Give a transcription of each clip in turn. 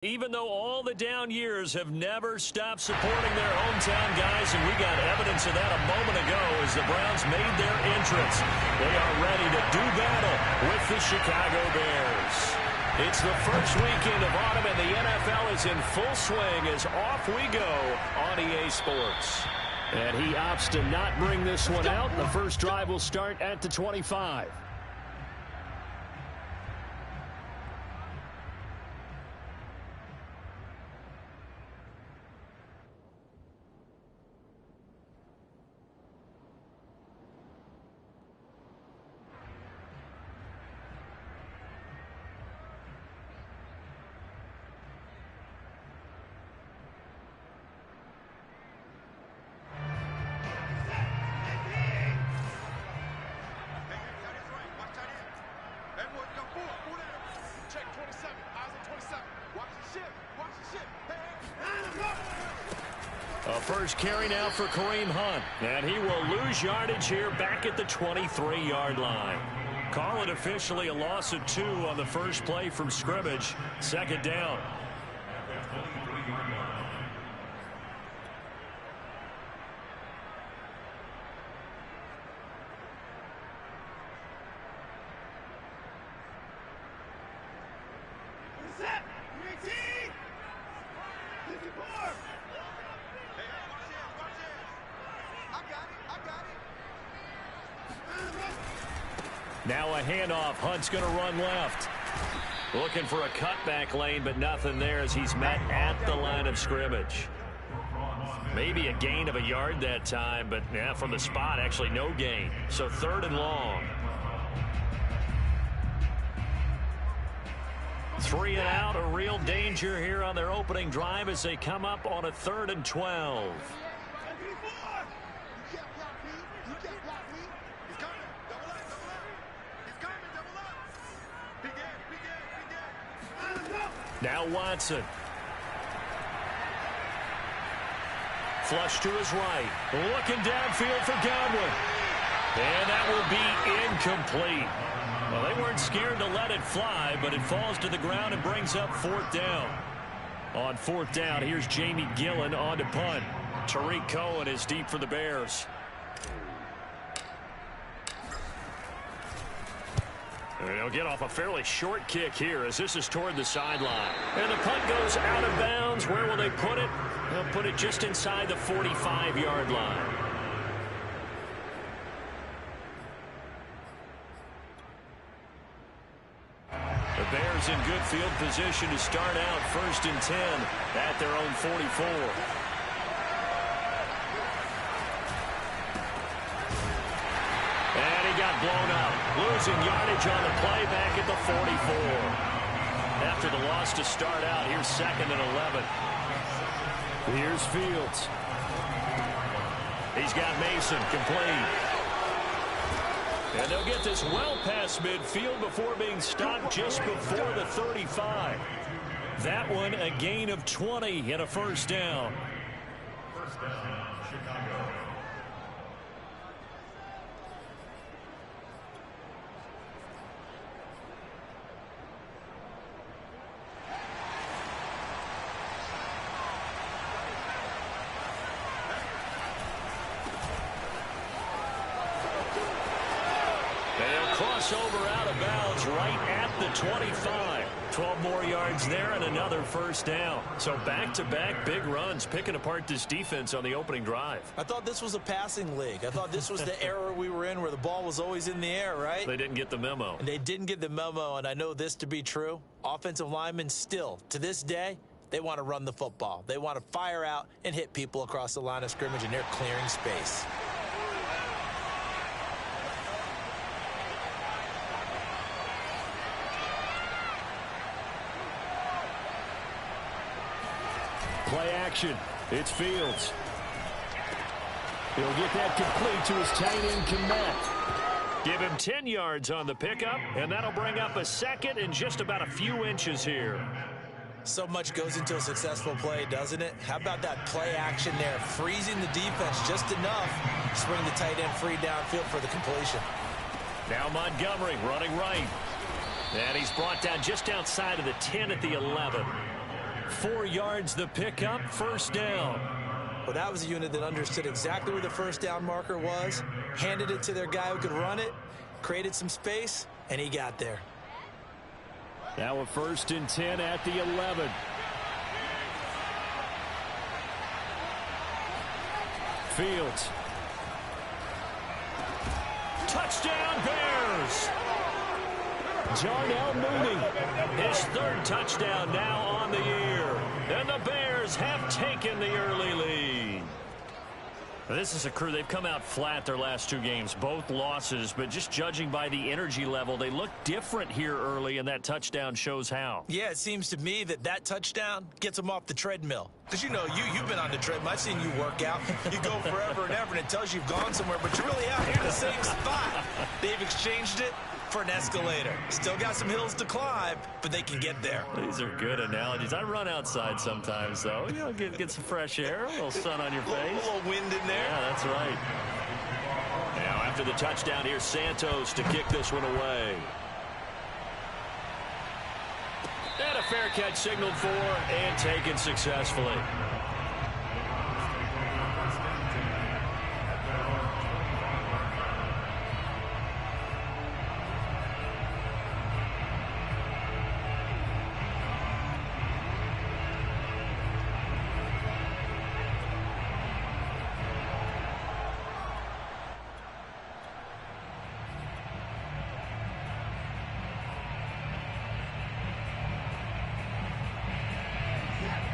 Even though all the down years have never stopped supporting their hometown guys, and we got evidence of that a moment ago as the Browns made their entrance. They are ready to do battle with the Chicago Bears. It's the first weekend of autumn, and the NFL is in full swing as off we go on EA Sports. And he opts to not bring this one out. The first drive will start at the 25. First carry now for Kareem Hunt, and he will lose yardage here back at the 23-yard line. Call it officially a loss of 2 on the first play from scrimmage. Second down. Now a handoff. Hunt's going to run left. Looking for a cutback lane, but nothing there as he's met at the line of scrimmage. Maybe a gain of a yard that time, but yeah, from the spot, actually no gain. So 3rd and long. 3 and out, a real danger here on their opening drive as they come up on a 3rd and 12. Now Watson. Flush to his right. Looking downfield for Godwin. And that will be incomplete. Well, they weren't scared to let it fly, but it falls to the ground and brings up 4th down. On 4th down, here's Jamie Gillen on to punt. Tariq Cohen is deep for the Bears. They'll get off a fairly short kick here as this is toward the sideline. And the punt goes out of bounds. Where will they put it? They'll put it just inside the 45-yard line. The Bears in good field position to start out 1st and 10 at their own 44. Got blown up, losing yardage on the play back at the 44. After the loss to start out, here's 2nd and 11. Here's Fields. He's got Mason complete. And they'll get this well past midfield before being stopped just before the 35. That one a gain of 20 and a 1st down. First down, Chicago. Over out of bounds right at the 25. 12 more yards there and another 1st down. So back-to-back big runs picking apart this defense on the opening drive. I thought this was a passing league. I thought this was the era we were in where the ball was always in the air, right? They didn't get the memo. And they didn't get the memo, and I know this to be true. Offensive linemen still, to this day, they want to run the football. They want to fire out and hit people across the line of scrimmage, and they're clearing space. Play action. It's Fields. He'll get that complete to his tight end, Kmet. Give him 10 yards on the pickup, and that'll bring up a 2nd and just about a few inches here. So much goes into a successful play, doesn't it? How about that play action there? Freezing the defense just enough to bring the tight end free downfield for the completion. Now Montgomery running right. And he's brought down just outside of the 10 at the 11. 4 yards the pickup, first down. Well, that was a unit that understood exactly where the first down marker was, handed it to their guy who could run it, created some space, and he got there. Now a 1st and 10 at the 11. Fields. Touchdown, Bears! Jarnell Mooney, his 3rd touchdown now on the year. And the Bears have taken the early lead. This is a crew, they've come out flat their last 2 games, both losses, but just judging by the energy level, they look different here early, and that touchdown shows how. Yeah, it seems to me that touchdown gets them off the treadmill. Because, you know, you've been on the treadmill. I've seen you work out. You go forever and ever, and it tells you you've gone somewhere, but you're really out here in the same spot. They've exchanged it for an escalator. Still got some hills to climb, but they can get there. These are good analogies. I run outside sometimes, though. You know, get some fresh air, a little sun on your face. A little wind in there. Yeah, that's right. Now, after the touchdown, here's Santos to kick this one away. And a fair catch signaled for and taken successfully.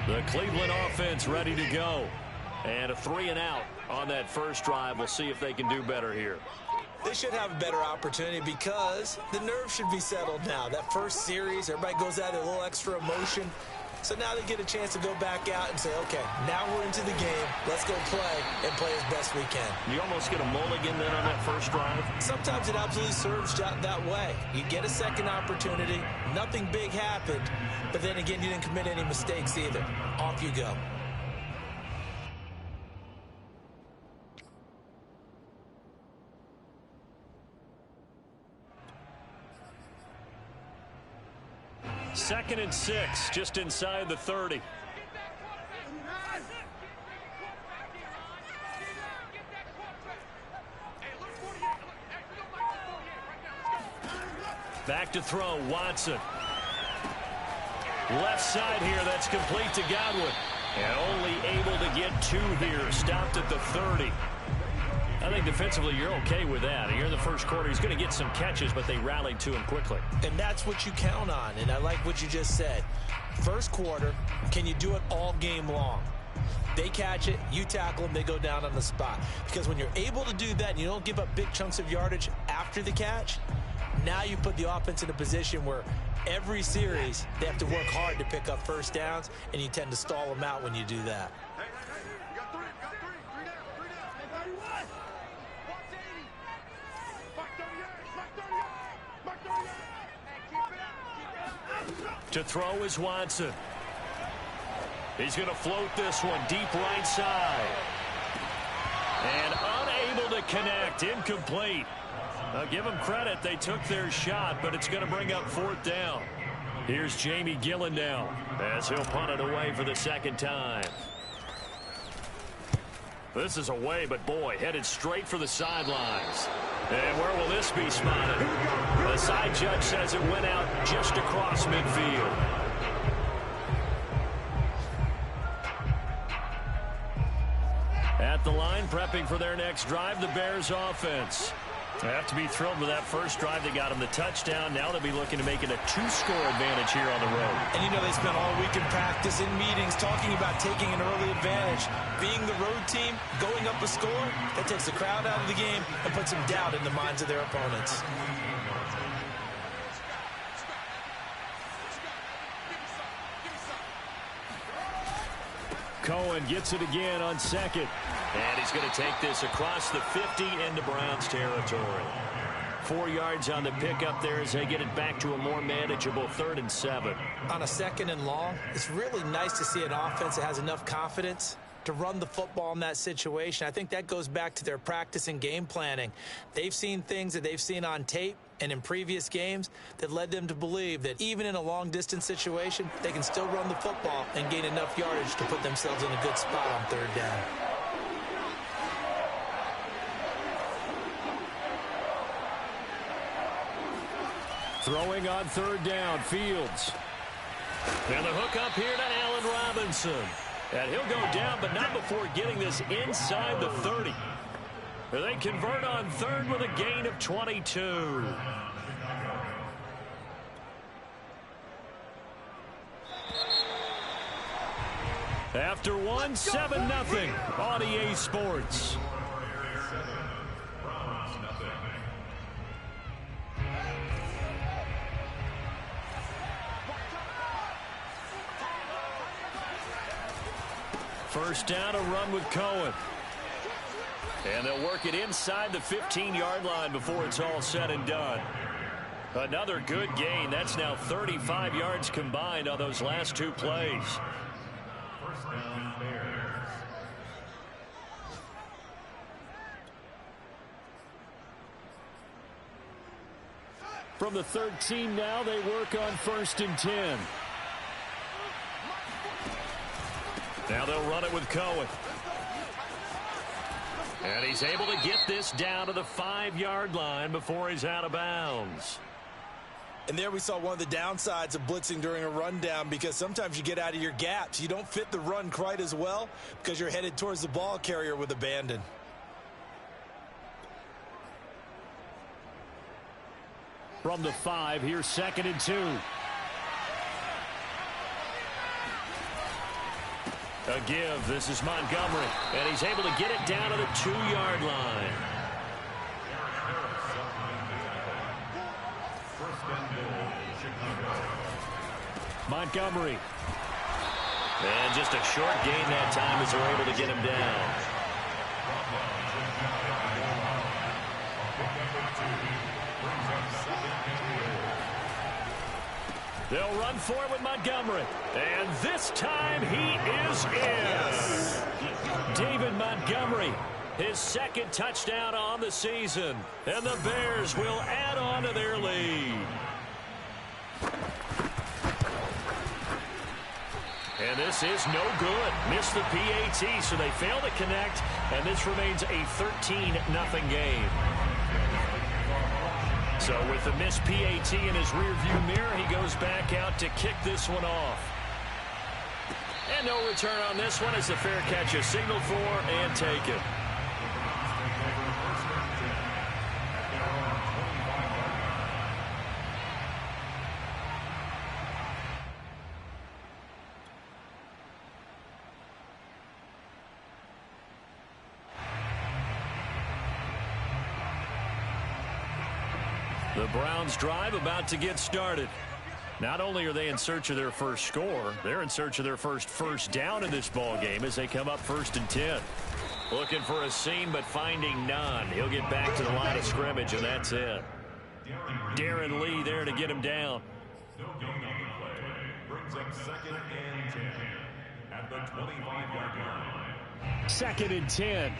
The Cleveland offense ready to go. And a 3 and out on that first drive. We'll see if they can do better here. They should have a better opportunity because the nerves should be settled now. That first series, everybody goes out with a little extra emotion. So now they get a chance to go back out and say, okay, now we're into the game. Let's go play and play as best we can. You almost get a mulligan then on that first drive? Sometimes it absolutely serves that way. You get a second opportunity. Nothing big happened. But then again, you didn't commit any mistakes either. Off you go. Second and 6, just inside the 30. Back to throw, Watson. Left side here, that's complete to Godwin. And only able to get 2 here, stopped at the 30. I think defensively you're okay with that. Here in the first quarter, he's going to get some catches, but they rallied to him quickly. And that's what you count on, and I like what you just said. First quarter, can you do it all game long? They catch it, you tackle them, they go down on the spot. Because when you're able to do that and you don't give up big chunks of yardage after the catch, now you put the offense in a position where every series they have to work hard to pick up first downs, and you tend to stall them out when you do that. To throw is Watson. He's going to float this one deep right side. And unable to connect. Incomplete. I'll give them credit. They took their shot, but it's going to bring up 4th down. Here's Jamie Gillen now as he'll punt it away for the second time. This is away, but boy, headed straight for the sidelines. And where will this be spotted? The side judge says it went out just across midfield. At the line, prepping for their next drive, the Bears offense. They have to be thrilled with that first drive. They got them the touchdown. Now they'll be looking to make it a 2-score advantage here on the road. And you know they spent all week in practice, in meetings, talking about taking an early advantage. Being the road team, going up a score, that takes the crowd out of the game and puts some doubt in the minds of their opponents. Cohen gets it again on second. And he's going to take this across the 50 into Browns territory. 4 yards on the pickup there as they get it back to a more manageable 3rd and 7. On a 2nd and long, it's really nice to see an offense that has enough confidence to run the football in that situation. I think that goes back to their practice and game planning. They've seen things that they've seen on tape, And in previous games, that led them to believe that even in a long-distance situation, they can still run the football and gain enough yardage to put themselves in a good spot on third down. Throwing on third down, Fields. And the hook up here to Allen Robinson. And he'll go down, but not before getting this inside the 30. They convert on third with a gain of 22. After one, 7-0 on EA Sports. First down, a run with Cohen. And they'll work it inside the 15-yard line before it's all said and done. Another good gain. That's now 35 yards combined on those last two plays. First down, Bears. From the 13 now, they work on 1st and 10. Now they'll run it with Cohen. And he's able to get this down to the 5-yard line before he's out of bounds. And there we saw one of the downsides of blitzing during a rundown, because sometimes you get out of your gaps. You don't fit the run quite as well because you're headed towards the ball carrier with abandon. From the 5, here's 2nd and 2. A give. This is Montgomery. And he's able to get it down to the 2-yard line. Montgomery. And just a short gain that time as they're able to get him down. They'll run for it with Montgomery. And this time he is in. David Montgomery, his 2nd touchdown on the season. And the Bears will add on to their lead. And this is no good. Missed the PAT, so they fail to connect. And this remains a 13-0 game. So with the missed PAT in his rearview mirror, he goes back out to kick this one off. And no return on this one as the fair catch is signaled for and taken. The Browns drive about to get started. Not only are they in search of their first score, they're in search of their first down in this ball game as they come up 1st and 10. Looking for a seam, but finding none. He'll get back to the line of scrimmage, and that's it. Darren Lee there to get him down. No gain on the play. Brings up 2nd and 10 at the 25-yard line. 2nd and 10.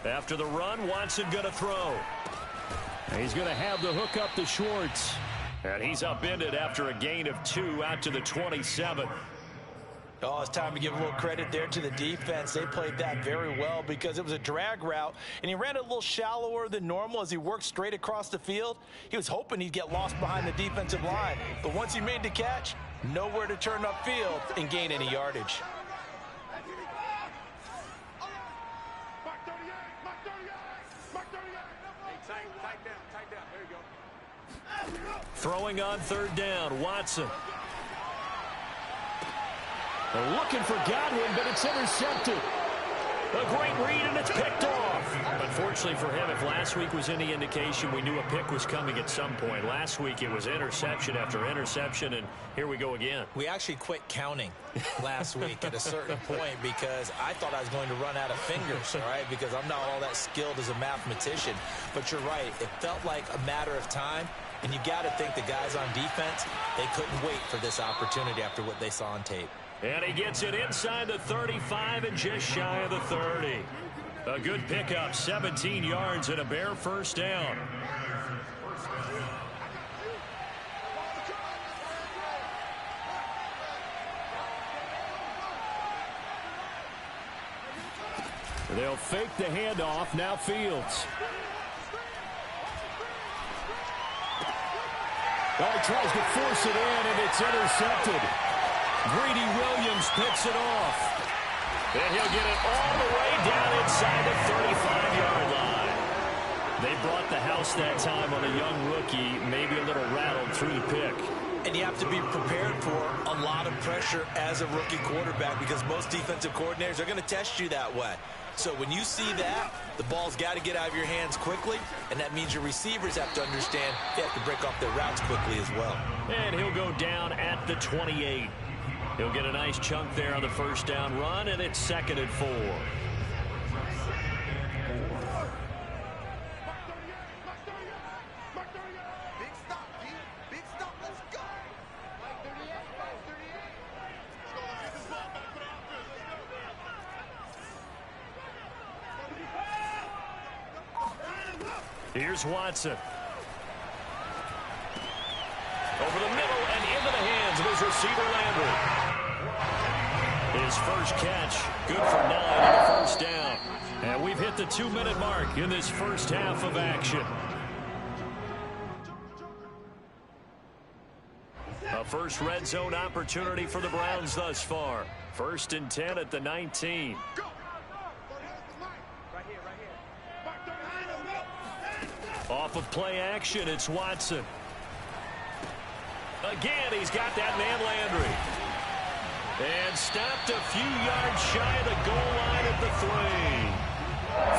After the run, Watson going to throw. He's going to have the hook up to Schwartz. And he's upended after a gain of 2 out to the 27. Oh, it's time to give a little credit there to the defense. They played that very well because it was a drag route, and he ran it a little shallower than normal as he worked straight across the field. He was hoping he'd get lost behind the defensive line, but once he made the catch, nowhere to turn upfield and gain any yardage. Throwing on 3rd down, Watson. They're looking for Godwin, but it's intercepted. A great read, and it's picked off. Unfortunately for him, if last week was any indication, we knew a pick was coming at some point. Last week, it was interception after interception, and here we go again. We actually quit counting last week at a certain point because I thought I was going to run out of fingers, all right, because I'm not all that skilled as a mathematician. But you're right. It felt like a matter of time, and you got to think the guys on defense, they couldn't wait for this opportunity after what they saw on tape. And he gets it inside the 35 and just shy of the 30. A good pickup, 17 yards and a bare first down. They'll fake the handoff. Now Fields. Oh, he tries to force it in, and it's intercepted. Greedy Williams picks it off. And he'll get it all the way down inside the 35-yard line. They brought the house that time on a young rookie, maybe a little rattled through the pick. And you have to be prepared for a lot of pressure as a rookie quarterback because most defensive coordinators are going to test you that way. So when you see that, the ball's got to get out of your hands quickly, and that means your receivers have to understand they have to break off their routes quickly as well. And he'll go down at the 28. He'll get a nice chunk there on the first down run, and it's 2nd and 4. Here's Watson. Over the middle and into the hands of his receiver, Landry. His first catch, good for 9 and a first down. And we've hit the 2-minute mark in this first half of action. A first red zone opportunity for the Browns thus far. 1st and 10 at the 19. Off of play action, it's Watson. Again, he's got that man Landry. And stopped a few yards shy of the goal line at the 3.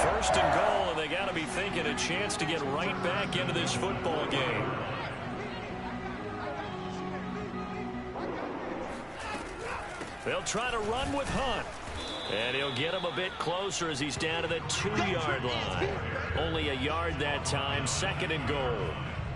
1st and goal, and they got to be thinking a chance to get right back into this football game. They'll try to run with Hunt. And he'll get him a bit closer as he's down to the 2-yard line. Only a yard that time, 2nd and goal.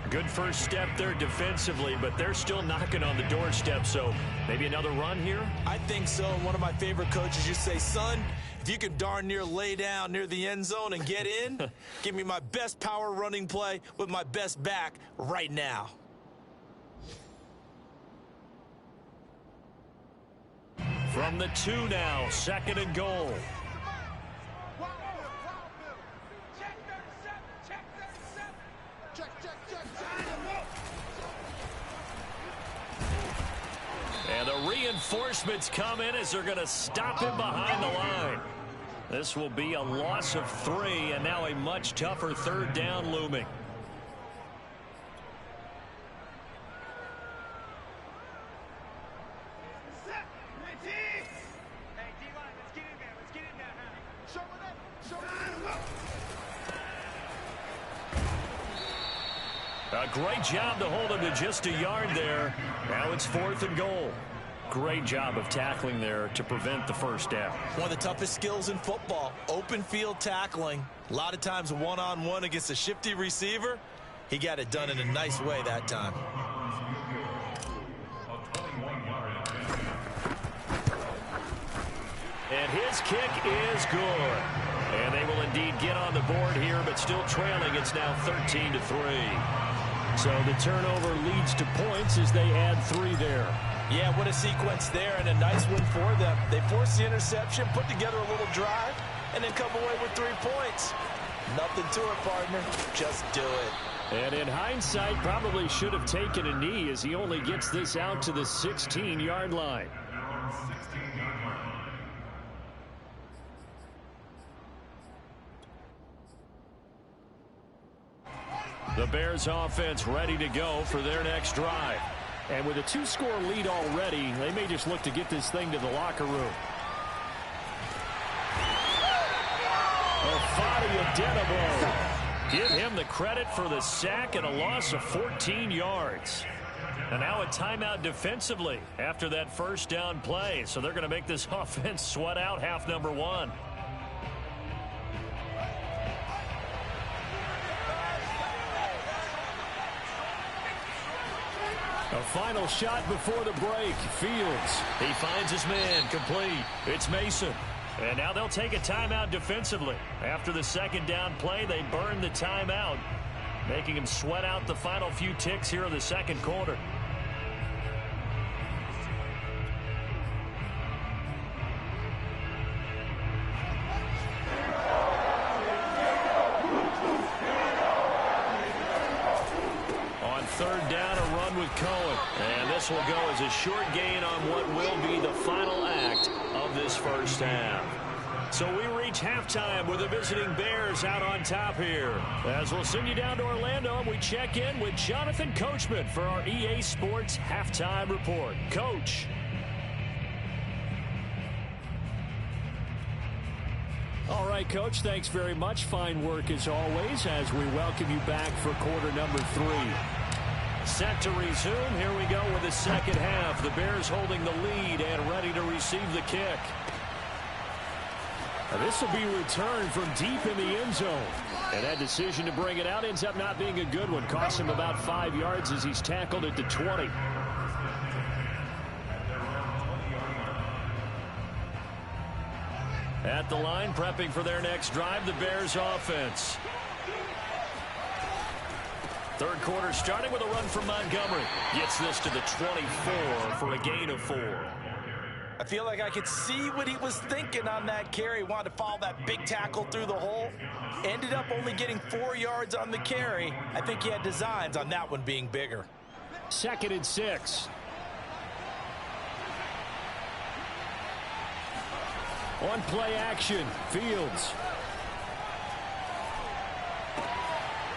Good first step there defensively, but they're still knocking on the doorstep, so maybe another run here? I think so. One of my favorite coaches used to say, son, if you can darn near lay down near the end zone and get in, give me my best power running play with my best back right now. From the 2 now, 2nd and goal. And the reinforcements come in as they're going to stop him behind the line. This will be a loss of 3, and now a much tougher 3rd down looming. A great job to hold him to just a yard there. Now it's 4th and goal. Great job of tackling there to prevent the first down. One of the toughest skills in football, open field tackling. A lot of times one-on-one against a shifty receiver. He got it done in a nice way that time. And his kick is good. And they will indeed get on the board here, but still trailing. It's now 13-3. So the turnover leads to points as they add 3 there. Yeah, what a sequence there, and a nice win for them. They forced the interception, put together a little drive, and then come away with 3 points. Nothing to it, partner. Just do it. And in hindsight, probably should have taken a knee as he only gets this out to the 16-yard line. The Bears offense ready to go for their next drive. And with a 2-score lead already, they may just look to get this thing to the locker room. Give him the credit for the sack and a loss of 14 yards. And now a timeout defensively after that first down play. So they're going to make this offense sweat out half number one. A final shot before the break. Fields. He finds his man complete. It's Mason. And now they'll take a timeout defensively. After the second down play, they burn the timeout, making him sweat out the final few ticks here in the second quarter. On third down, a run with Cohen. And this will go as a short gain on what will be the final act of this first half. So we reach halftime with the visiting Bears out on top here. As we'll send you down to Orlando, and we check in with Jonathan Coachman for our EA Sports Halftime Report. Coach. All right, Coach, thanks very much. Fine work as always as we welcome you back for quarter number 3. Set to resume. Here we go with the second half. The Bears holding the lead and ready to receive the kick. This will be returned from deep in the end zone. And that decision to bring it out ends up not being a good one. Costs him about 5 yards as he's tackled at the 20. At the line, prepping for their next drive, the Bears offense. Third quarter starting with a run from Montgomery. Gets this to the 24 for a gain of 4. I feel like I could see what he was thinking on that carry. Wanted to follow that big tackle through the hole. Ended up only getting 4 yards on the carry. I think he had designs on that one being bigger. 2nd and 6. On play action, Fields.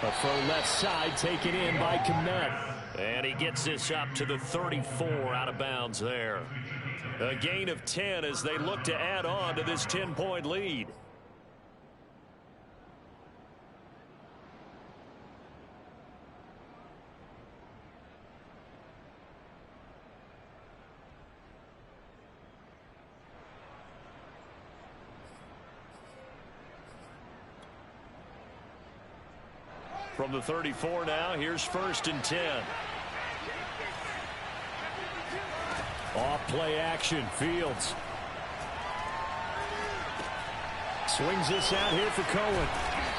A far left side taken in by Kmet. And he gets this up to the 34 out of bounds there. A gain of 10 as they look to add on to this 10-point lead. From the 34 now, here's 1st and 10. Off play action, Fields. Swings this out here for Cohen.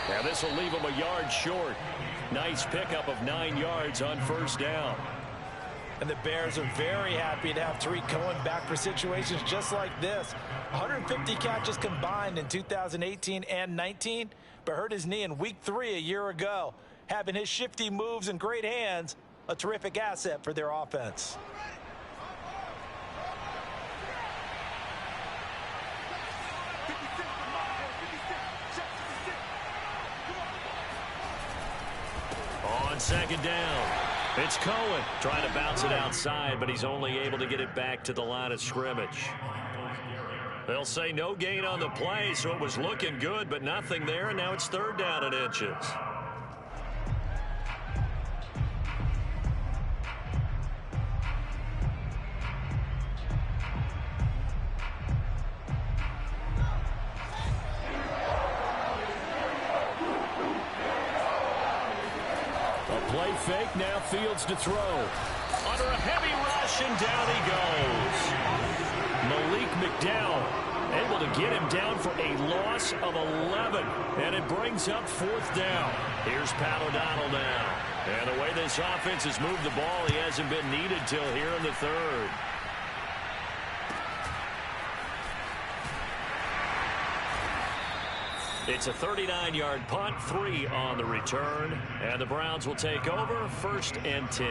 Now this will leave him a yard short. Nice pickup of 9 yards on first down. And the Bears are very happy to have Tariq Cohen back for situations just like this. 150 catches combined in 2018 and 19, but hurt his knee in week 3 a year ago. Having his shifty moves and great hands, a terrific asset for their offense. On second down, it's Cohen trying to bounce it outside, but he's only able to get it back to the line of scrimmage. They'll say no gain on the play, so it was looking good, but nothing there, and now it's 3rd down and inches. Play fake, now Fields to throw. Under a heavy rush, and down he goes. Malik McDowell able to get him down for a loss of 11, and it brings up 4th down. Here's Pat O'Donnell now. And the way this offense has moved the ball, he hasn't been needed till here in the 3rd. It's a 39-yard punt, 3 on the return, and the Browns will take over 1st and 10.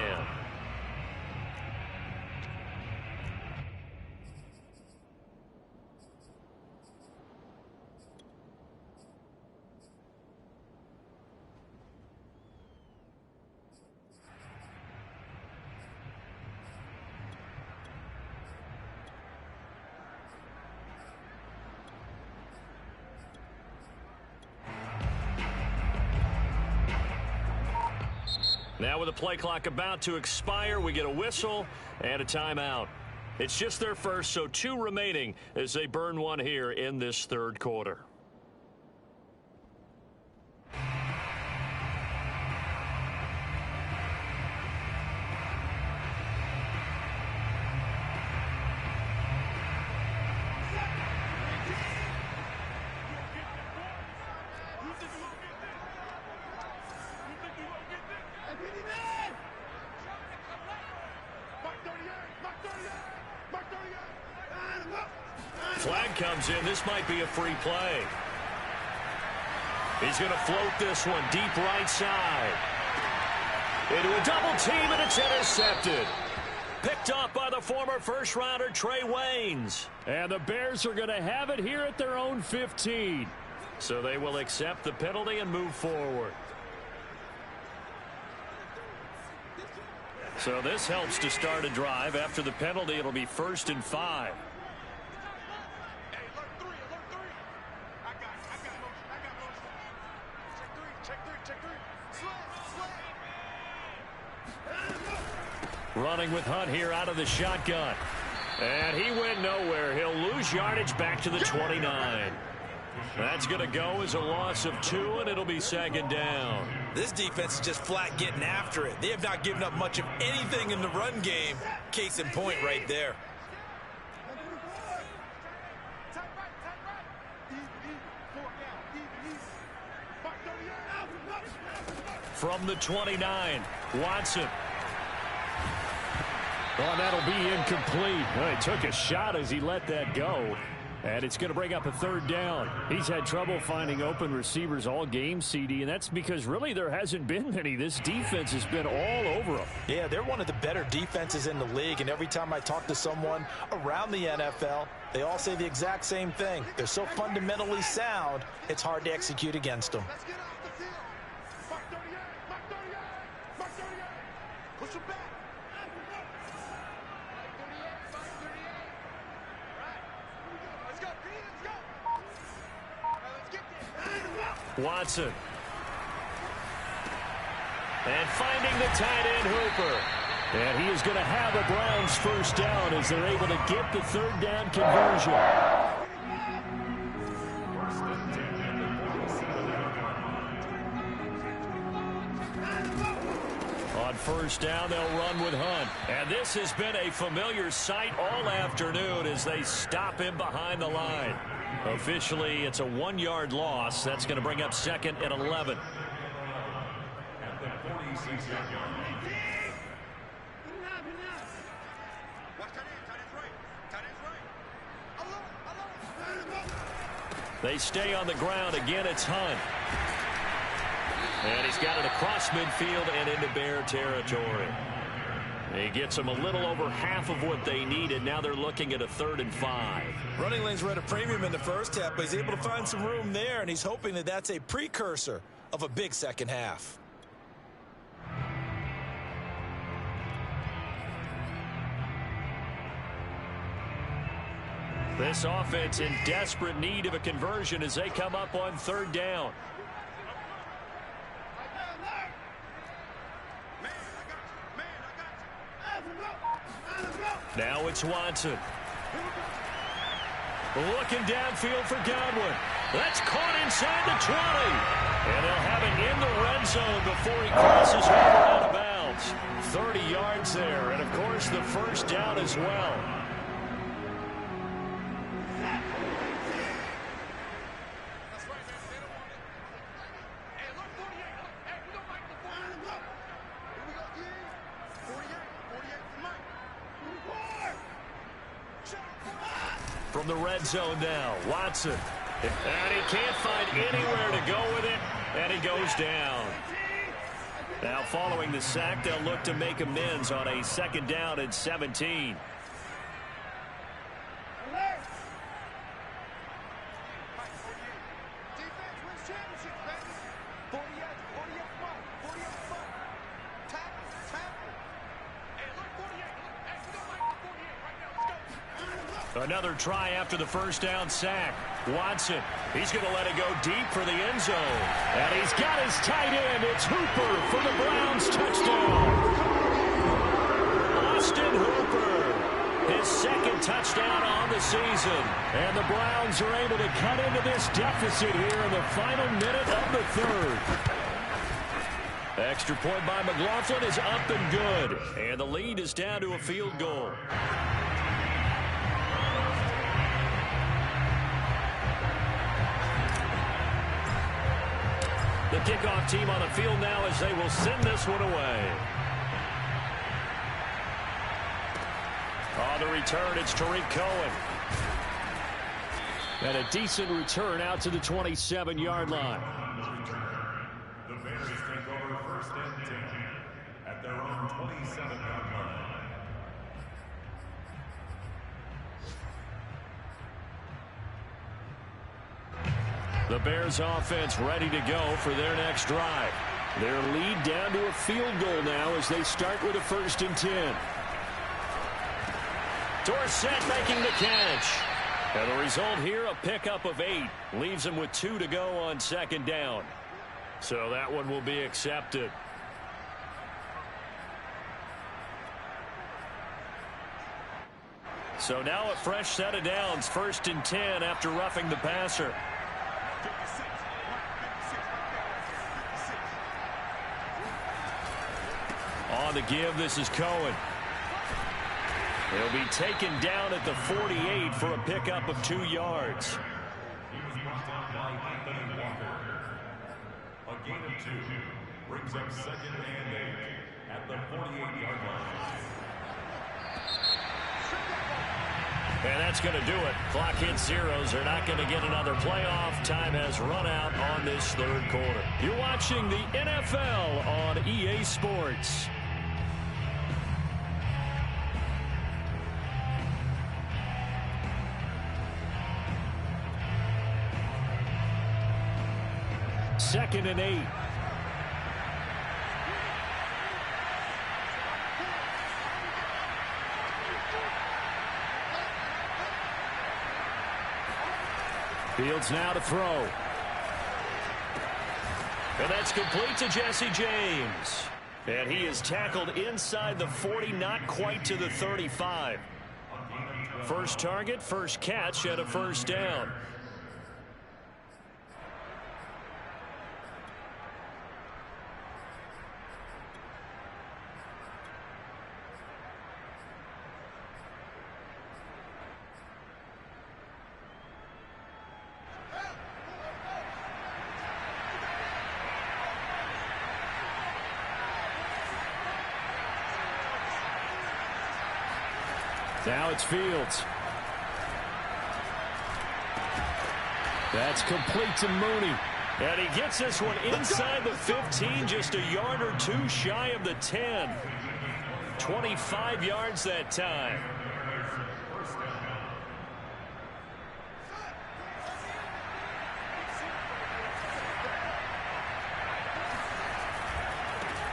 Now with the play clock about to expire, we get a whistle and a timeout. It's just their first, so 2 remaining as they burn one here in this third quarter. Flag comes in. This might be a free play. He's going to float this one deep right side. Into a double team, and it's intercepted. Picked off by the former first-rounder Trey Waynes. And the Bears are going to have it here at their own 15. So they will accept the penalty and move forward. So this helps to start a drive. After the penalty, it'll be 1st and 5. Running with Hunt here out of the shotgun. And he went nowhere. He'll lose yardage back to the 29. That's going to go as a loss of 2, and it'll be 2nd down. This defense is just flat getting after it. They have not given up much of anything in the run game. Case in point right there. From the 29, Watson. Oh, that'll be incomplete. Well, he took a shot as he let that go. And it's going to bring up a 3rd down. He's had trouble finding open receivers all game, CD, and that's because really there hasn't been many. This defense has been all over them. Yeah, they're one of the better defenses in the league, and every time I talk to someone around the NFL, they all say the exact same thing. They're so fundamentally sound, it's hard to execute against them. Watson. And finding the tight end Hooper. And he is going to have a Browns 1st down as they're able to get the 3rd down conversion. On 1st down, they'll run with Hunt. And this has been a familiar sight all afternoon as they stop him behind the line. Officially, it's a 1-yard loss. That's going to bring up 2nd and 11. They stay on the ground. Again, it's Hunt. And he's got it across midfield and into Bear territory. He gets them a little over half of what they needed. Now they're looking at a 3rd and 5. Running lanes were at a premium in the first half, but he's able to find some room there, and he's hoping that that's a precursor of a big second half. This offense in desperate need of a conversion as they come up on 3rd down. Now it's Watson. Looking downfield for Godwin. That's caught inside the 20. And they'll have it in the red zone before he crosses over out of bounds. 30 yards there, and of course the 1st down as well. From the red zone now, Watson. And he can't find anywhere to go with it, and he goes down. Now following the sack, they'll look to make amends on a 2nd down and 17. Another try after the first down sack. Watson, he's going to let it go deep for the end zone. And he's got his tight end. It's Hooper for the Browns touchdown. Austin Hooper, his second touchdown on the season. And the Browns are able to cut into this deficit here in the final minute of the third. Extra point by McLaughlin is up and good. And the lead is down to a field goal. The kickoff team on the field now as they will send this one away. On the return, it's Tariq Cohen. And a decent return out to the 27-yard line. The Bears take over first and 10 at their own 27-yard line. The Bears offense ready to go for their next drive. Their lead down to a field goal now as they start with a 1st and 10. Dorsett making the catch. And the result here, a pickup of 8. Leaves them with 2 to go on 2nd down. So that one will be accepted. So now a fresh set of downs. 1st and 10 after roughing the passer. On the give, this is Cohen. He'll be taken down at the 48 for a pickup of 2 yards. He was brought down by Anthony Walker. A gain of 2 brings up 2nd and 8 at the 48-yard line. And that's going to do it. Clock hits zeros. They're not going to get another playoff. Time has run out on this 3rd quarter. You're watching the NFL on EA Sports. Second and 8. Fields now to throw. And that's complete to Jesse James. And he is tackled inside the 40, not quite to the 35. First target, first catch at a 1st down. Now it's Fields. That's complete to Mooney. And he gets this one inside the 15, just a yard or 2 shy of the 10. 25 yards that time.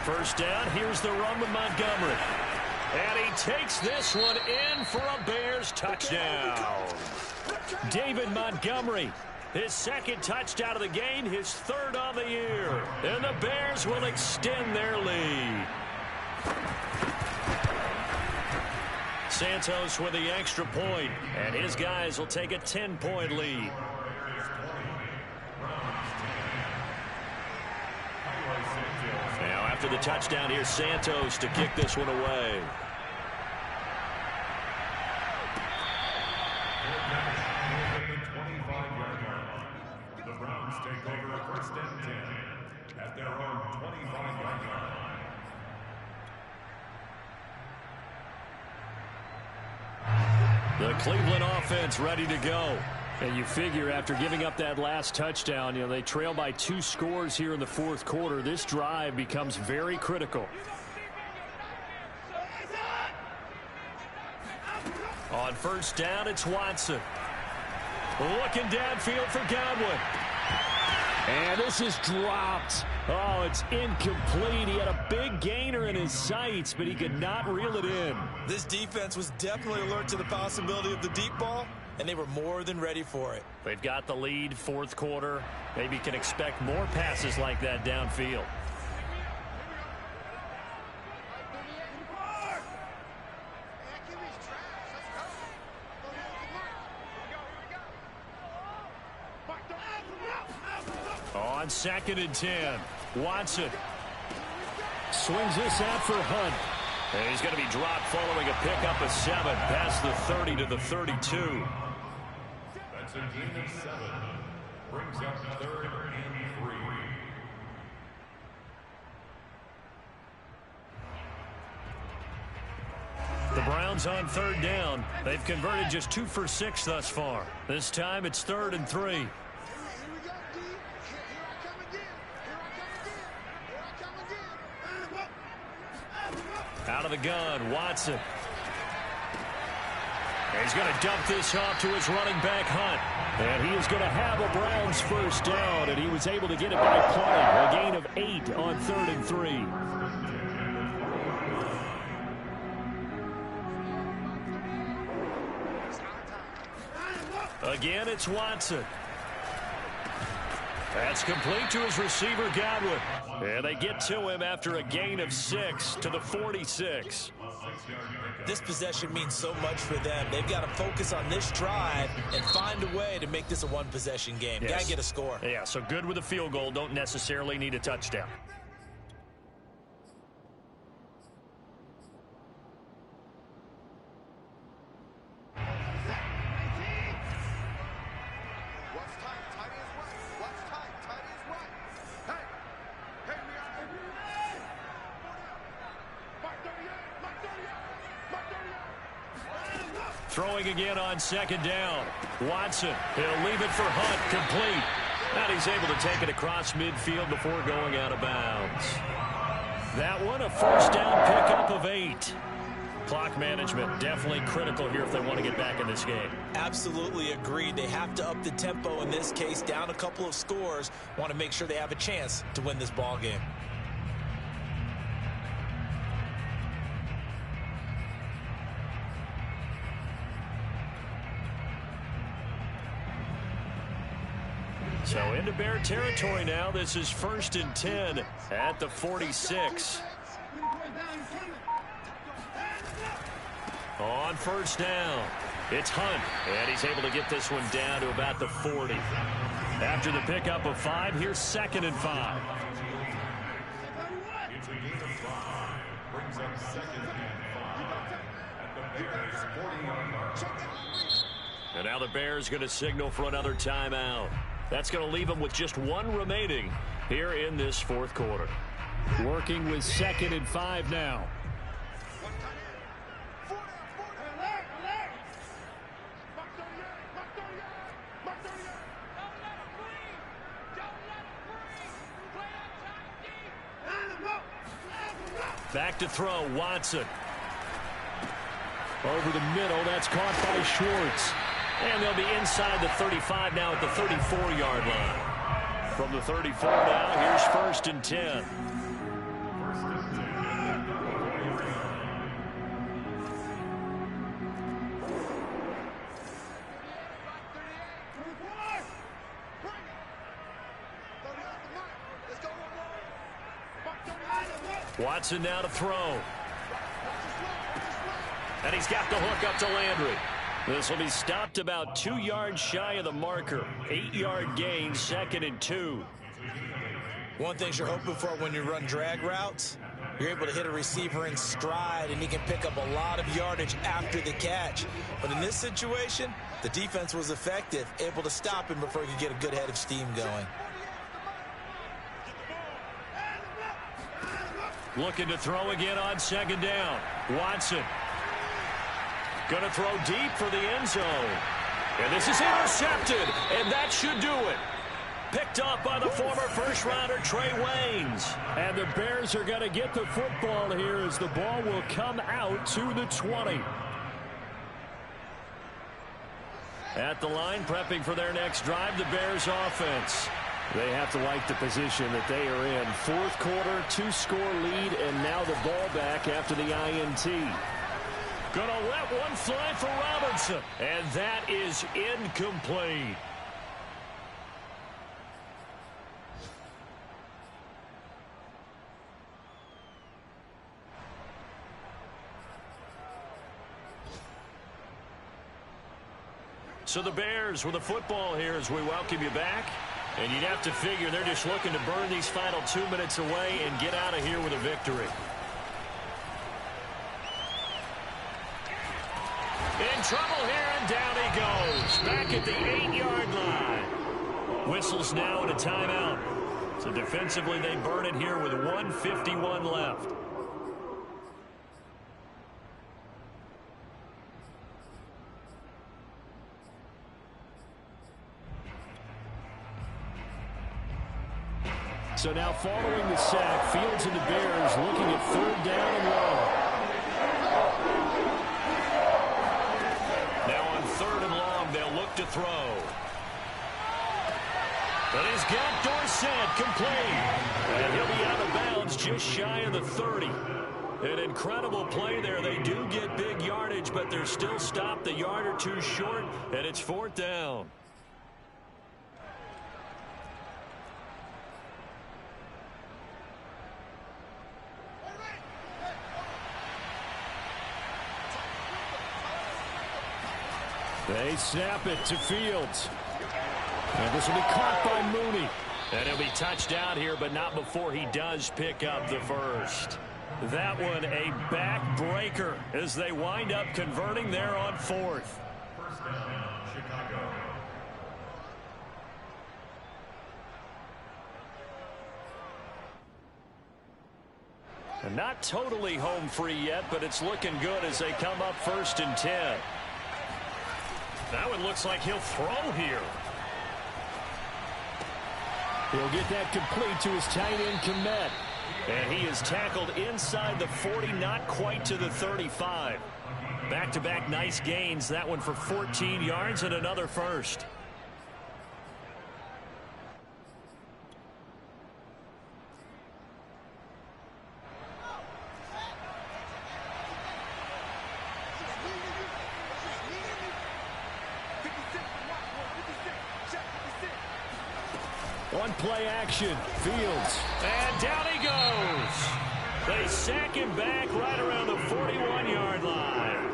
First down, here's the run with Montgomery. And he takes this one in for a Bears touchdown. David Montgomery, his 2nd touchdown of the game, his 3rd on the year. And the Bears will extend their lead. Santos with the extra point, and his guys will take a 10-point lead. Now after the touchdown, here's Santos to kick this one away. The Browns take over 1st and 10 at their own 25-yard line. The Cleveland offense ready to go. And you figure after giving up that last touchdown, they trail by 2 scores here in the 4th quarter. This drive becomes very critical. On 1st down, it's Watson. Looking downfield for Godwin. And this is dropped. Oh, it's incomplete. He had a big gainer in his sights, but he could not reel it in. This defense was definitely alert to the possibility of the deep ball, and they were more than ready for it. They've got the lead, fourth quarter. Maybe can expect more passes like that downfield. On 2nd and 10, Watson swings this out for Hunt. And he's going to be dropped following a pickup of 7 past the 30 to the 32. That's a gain of 7. Brings up 3rd and 3. The Browns on 3rd down. They've converted just 2 for 6 thus far. This time it's 3rd and 3. Out of the gun, Watson. He's going to dump this off to his running back, Hunt. And he is going to have a Browns first down, and he was able to get it by play. A gain of 8 on 3rd and 3. Again, it's Watson. That's complete to his receiver, Godwin. And they get to him after a gain of 6 to the 46. This possession means so much for them. They've got to focus on this drive and find a way to make this a one-possession game. Yes. Got to get a score. Yeah, so good with a field goal. Don't necessarily need a touchdown. Throwing again on 2nd down. Watson, he'll leave it for Hunt, complete. And he's able to take it across midfield before going out of bounds. That one, a first down pickup of 8. Clock management definitely critical here if they want to get back in this game. Absolutely agreed. They have to up the tempo in this case, down a couple of scores. Want to make sure they have a chance to win this ball game. So into Bear territory now. This is 1st and 10 at the 46. On 1st down, it's Hunt, and he's able to get this one down to about the 40. After the pickup of 5, here's 2nd and 5. It's a gain of 5. Brings up 2nd and 5 at the Bears' 40-yard line. And now the Bears going to signal for another timeout. That's going to leave them with just 1 remaining here in this 4th quarter. Working with 2nd and 5 now. Back to throw, Watson. Over the middle, that's caught by Schwartz. And they'll be inside the 35 now at the 34-yard line. From the 34 now, here's 1st and 10. Watson now to throw. And he's got the hook up to Landry. This will be stopped about 2 yards shy of the marker. 8-yard gain, 2nd and 2. One thing you're hoping for when you run drag routes, you're able to hit a receiver in stride, and he can pick up a lot of yardage after the catch. But in this situation, the defense was effective, able to stop him before he could get a good head of steam going. Looking to throw again on 2nd down. Watson. Going to throw deep for the end zone. And this is intercepted, and that should do it. Picked off by the former first-rounder Trey Waynes. And the Bears are going to get the football here as the ball will come out to the 20. At the line, prepping for their next drive, the Bears offense. They have to like the position that they are in. Fourth quarter, 2-score lead, and now the ball back after the INT. Gonna let one fly for Robinson, and that is incomplete. So the Bears with the football here as we welcome you back. And you'd have to figure they're just looking to burn these final 2 minutes away and get out of here with a victory. In trouble here, and down he goes. Back at the 8-yard line. Whistles now and a timeout. So defensively they burn it here with 1:51 left. So now following the sack, Fields and the Bears looking at 3rd down and long. Now on 3rd and long, they'll look to throw. But he's got Dorsett complete. And he'll be out of bounds just shy of the 30. An incredible play there. They do get big yardage, but they're still stopped a yard or two short, and it's 4th down. They snap it to Fields. And this will be caught by Mooney. And he'll be touched out here, but not before he does pick up the first. That one a backbreaker as they wind up converting there on 4th. First down, Chicago. And not totally home free yet, but it's looking good as they come up 1st and 10. That one looks like he'll throw here. He'll get that complete to his tight end, Kmet. And he is tackled inside the 40, not quite to the 35. Back-to-back nice gains. That one for 14 yards and another first. One play action. Fields. And down he goes. They sack him back right around the 41-yard line.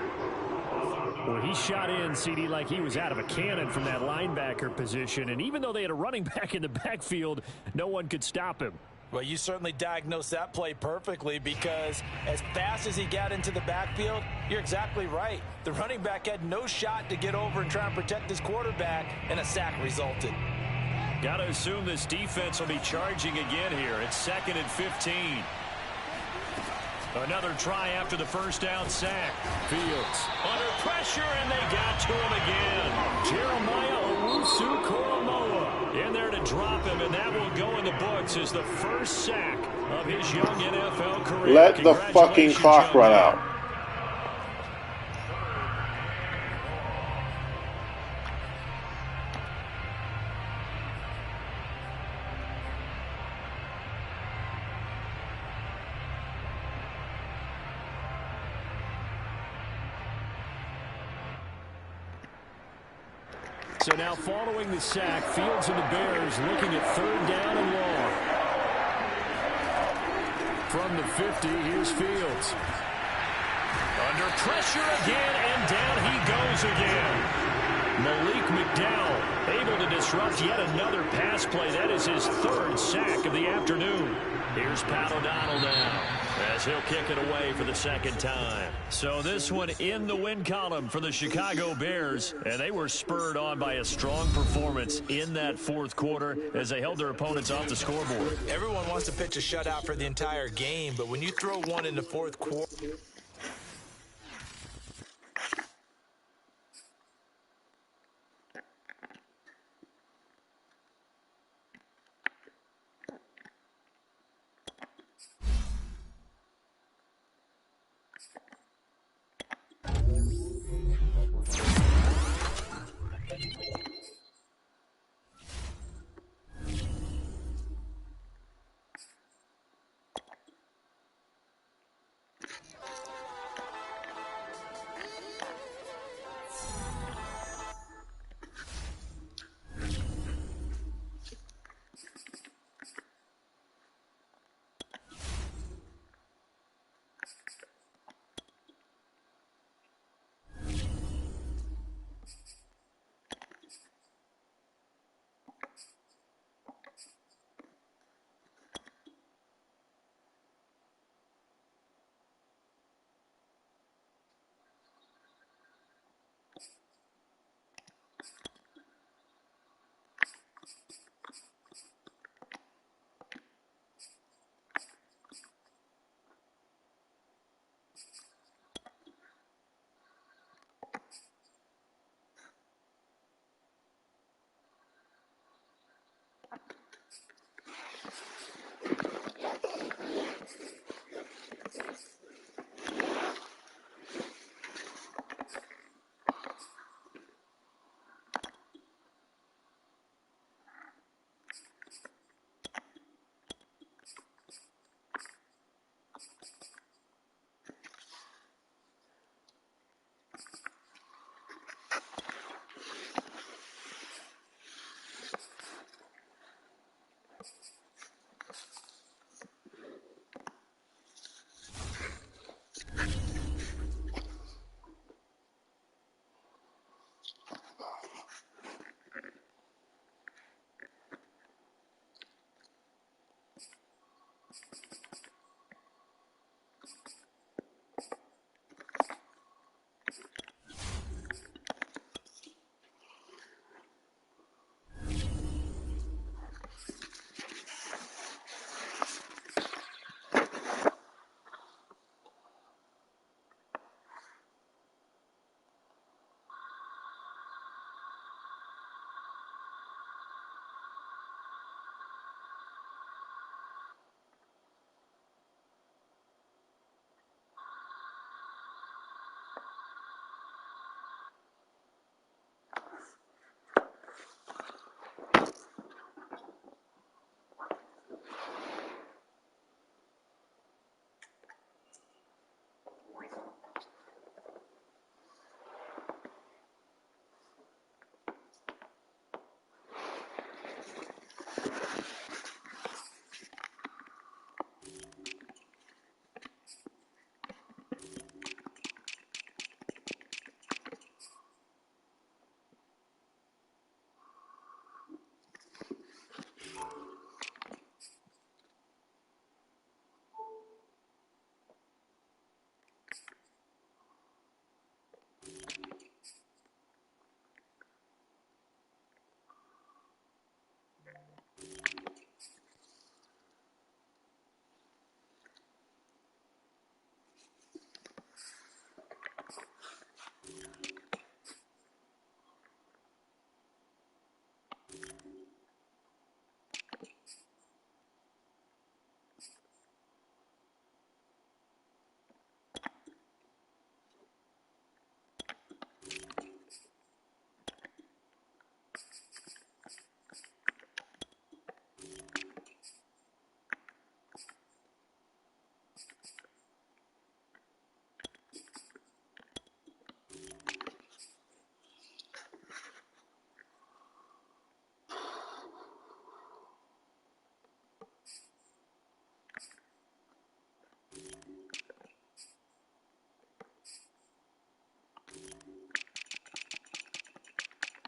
Well, he shot in, CD, like he was out of a cannon from that linebacker position. And even though they had a running back in the backfield, no one could stop him. Well, you certainly diagnosed that play perfectly because as fast as he got into the backfield, you're exactly right. The running back had no shot to get over and try and protect his quarterback, and a sack resulted. Got to assume this defense will be charging again here. It's 2nd and 15. Another try after the first down sack. Fields. Under pressure, and they got to him again. Jeremiah Owusu-Koromoa in there to drop him, and that will go in the books as the first sack of his young NFL career. Let the fucking clock run out. So now following the sack, Fields and the Bears looking at 3rd down and long. From the 50, here's Fields. Under pressure again, and down he goes again. Malik McDowell able to disrupt yet another pass play. That is his 3rd sack of the afternoon. Here's Pat O'Donnell now as he'll kick it away for the 2nd time. So this one in the win column for the Chicago Bears, and they were spurred on by a strong performance in that 4th quarter as they held their opponents off the scoreboard. Everyone wants to pitch a shutout for the entire game, but when you throw one in the 4th quarter,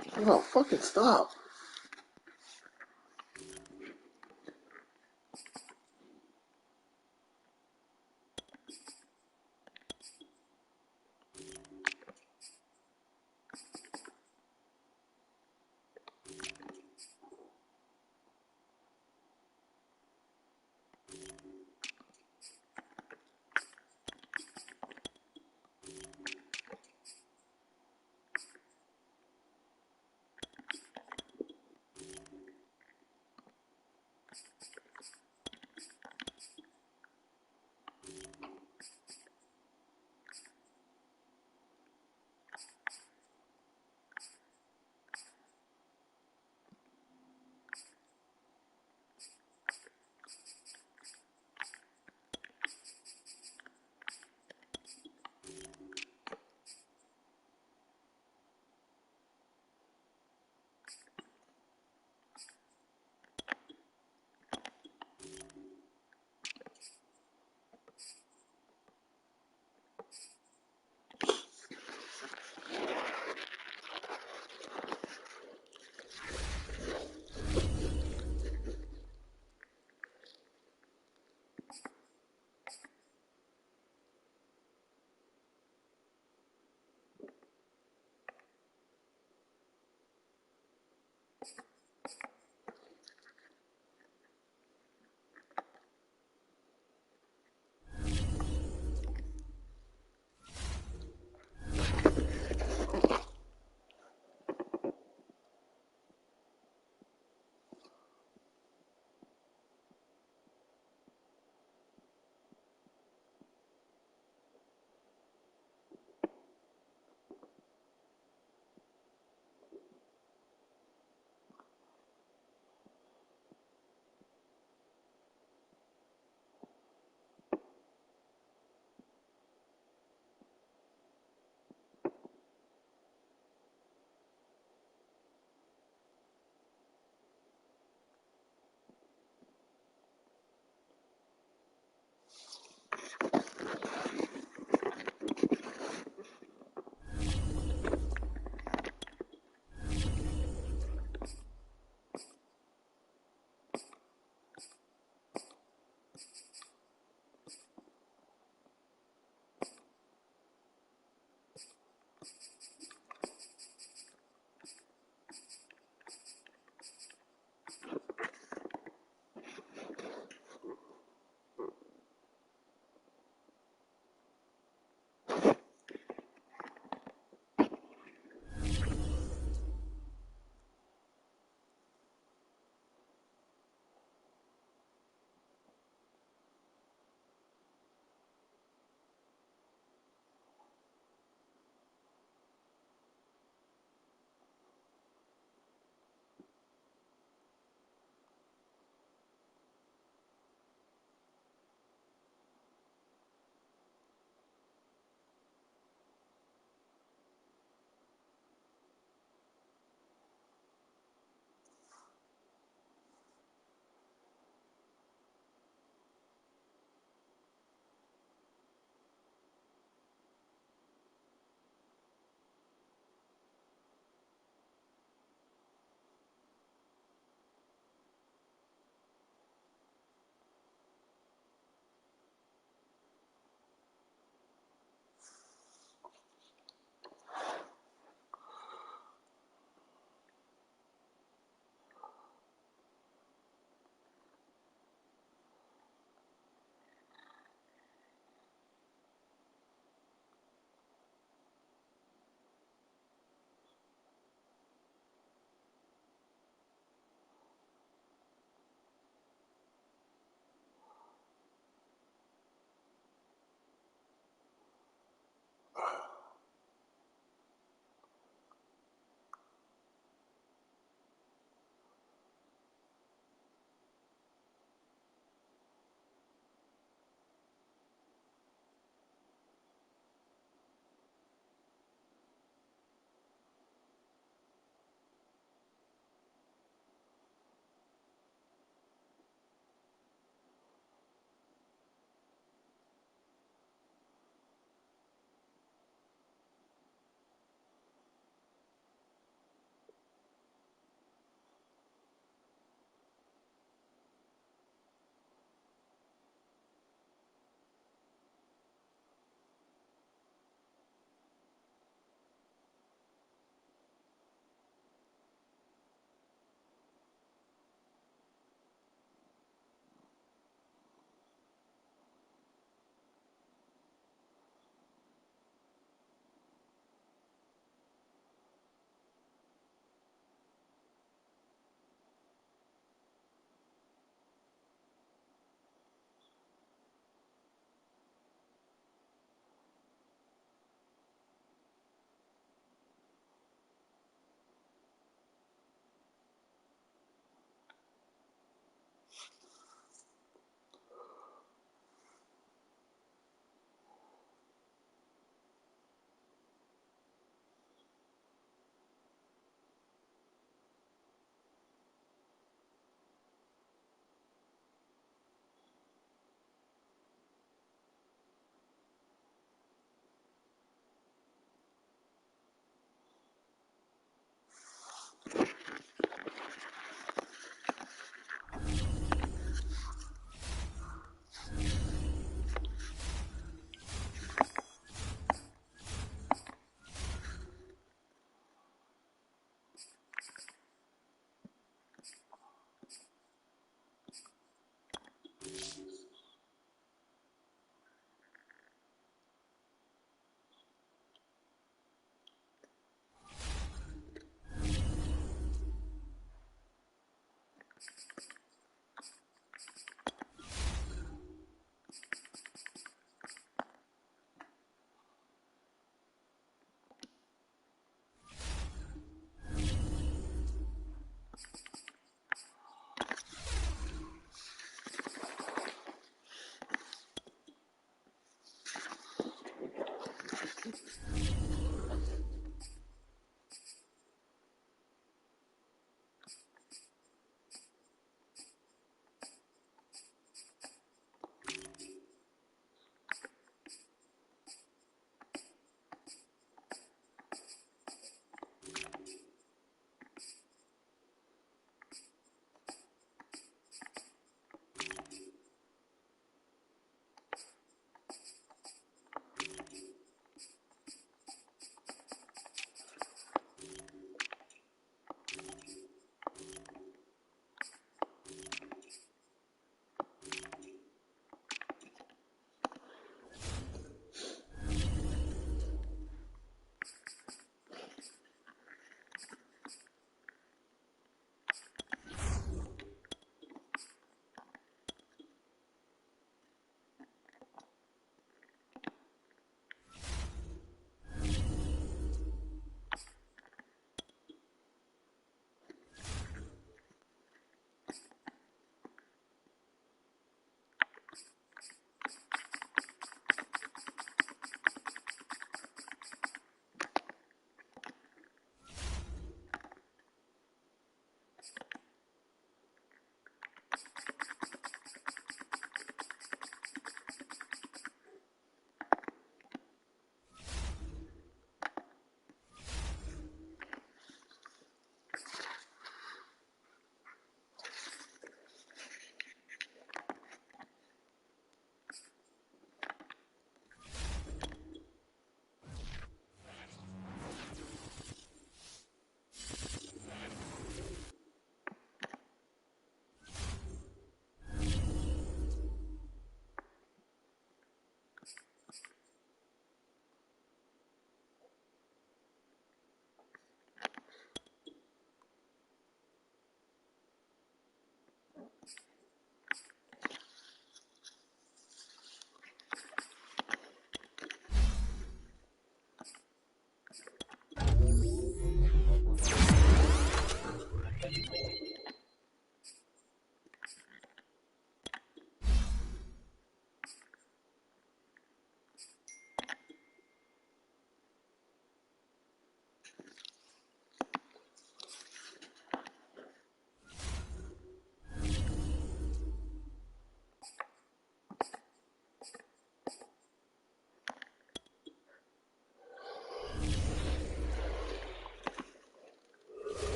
No, fucking stop.